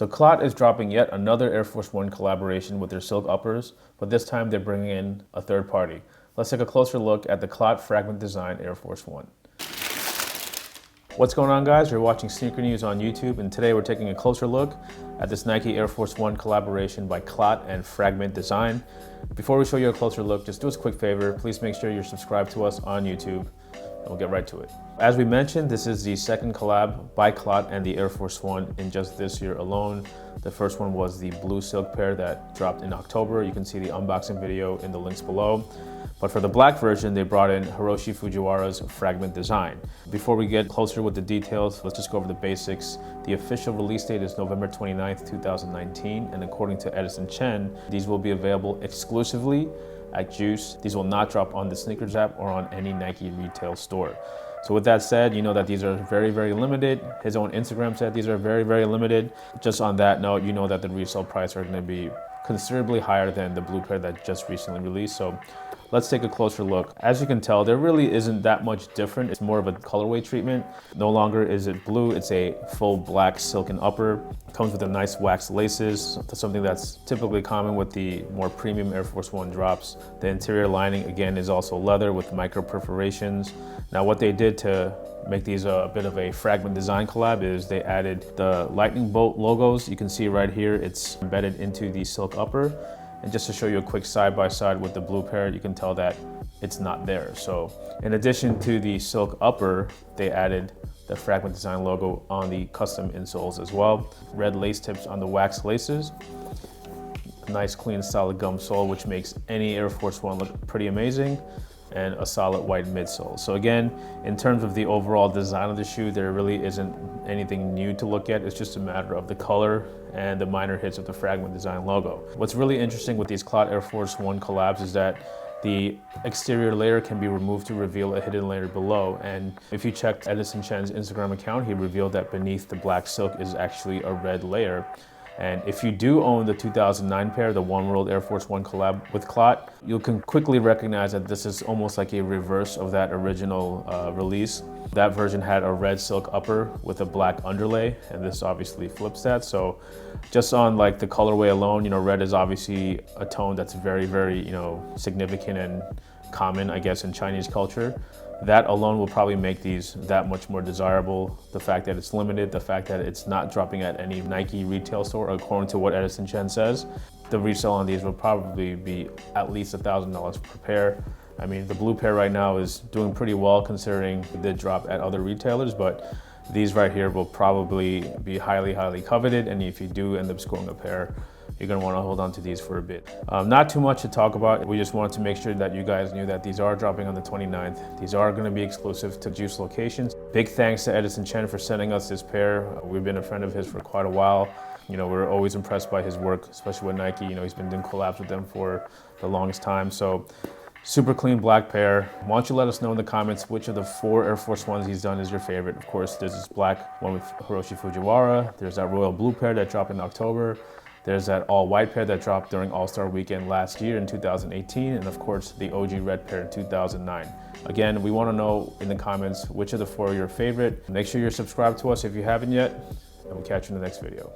So CLOT is dropping yet another Air Force One collaboration with their silk uppers, but this time they're bringing in a third party. Let's take a closer look at the CLOT Fragment Design Air Force One. What's going on, guys? You're watching Sneaker News on YouTube, and today we're taking a closer look at this Nike Air Force One collaboration by CLOT and Fragment Design. Before we show you a closer look, just do us a quick favor. Please make sure you're subscribed to us on YouTube, and we'll get right to it. As we mentioned, this is the second collab by CLOT and the Air Force One in just this year alone. The first one was the blue silk pair that dropped in October. You can see the unboxing video in the links below. But for the black version, they brought in Hiroshi Fujiwara's Fragment Design. Before we get closer with the details, let's just go over the basics. The official release date is November 29th, 2019, and according to Edison Chen, these will be available exclusively at Juice. These will not drop on the Sneakers app or on any Nike retail store. So with that said, you know that these are very, very limited. His own Instagram said these are very, very limited. Just on that note, you know that the resale price are gonna be considerably higher than the blue pair that just recently released. So let's take a closer look. As you can tell, there really isn't that much different. It's more of a colorway treatment. No longer is it blue, it's a full black silken upper. Comes with a nice wax laces, something that's typically common with the more premium Air Force One drops. The interior lining, again, is also leather with micro perforations. Now, what they did to make these a bit of a Fragment Design collab is they added the lightning bolt logos. You can see right here, it's embedded into the silk upper. And just to show you a quick side-by-side with the blue pair, you can tell that it's not there. So in addition to the silk upper, they added the Fragment Design logo on the custom insoles as well. Red lace tips on the wax laces. Nice, clean, solid gum sole, which makes any Air Force One look pretty amazing. And a solid white midsole. So again, in terms of the overall design of the shoe, there really isn't anything new to look at. It's just a matter of the color and the minor hits of the Fragment Design logo. What's really interesting with these CLOT Air Force One collabs is that the exterior layer can be removed to reveal a hidden layer below. And if you checked Edison Chen's Instagram account, he revealed that beneath the black silk is actually a red layer. And if you do own the 2009 pair, the One World Air Force One collab with CLOT, you can quickly recognize that this is almost like a reverse of that original release. That version had a red silk upper with a black underlay, and this obviously flips that. So just on like the colorway alone, you know, red is obviously a tone that's very, very, you know, significant and common, I guess, in Chinese culture. That alone will probably make these that much more desirable. The fact that it's limited, the fact that it's not dropping at any Nike retail store, according to what Edison Chen says. The resale on these will probably be at least $1,000 per pair. I mean, the blue pair right now is doing pretty well considering it did drop at other retailers, but these right here will probably be highly, highly coveted. And if you do end up scoring a pair, you're gonna wanna hold on to these for a bit. Not too much to talk about. We just wanted to make sure that you guys knew that these are dropping on the 29th. These are gonna be exclusive to Juice locations. Big thanks to Edison Chen for sending us this pair. We've been a friend of his for quite a while. You know, we're always impressed by his work, especially with Nike. You know, he's been doing collabs with them for the longest time. So super clean black pair. Why don't you let us know in the comments which of the 4 Air Force Ones he's done is your favorite. Of course, there's this black one with Hiroshi Fujiwara. There's that royal blue pair that dropped in October. There's that all white pair that dropped during All-Star Weekend last year in 2018. And of course, the OG red pair in 2009. Again, we want to know in the comments which of the 4 are your favorite. Make sure you're subscribed to us if you haven't yet, and we'll catch you in the next video.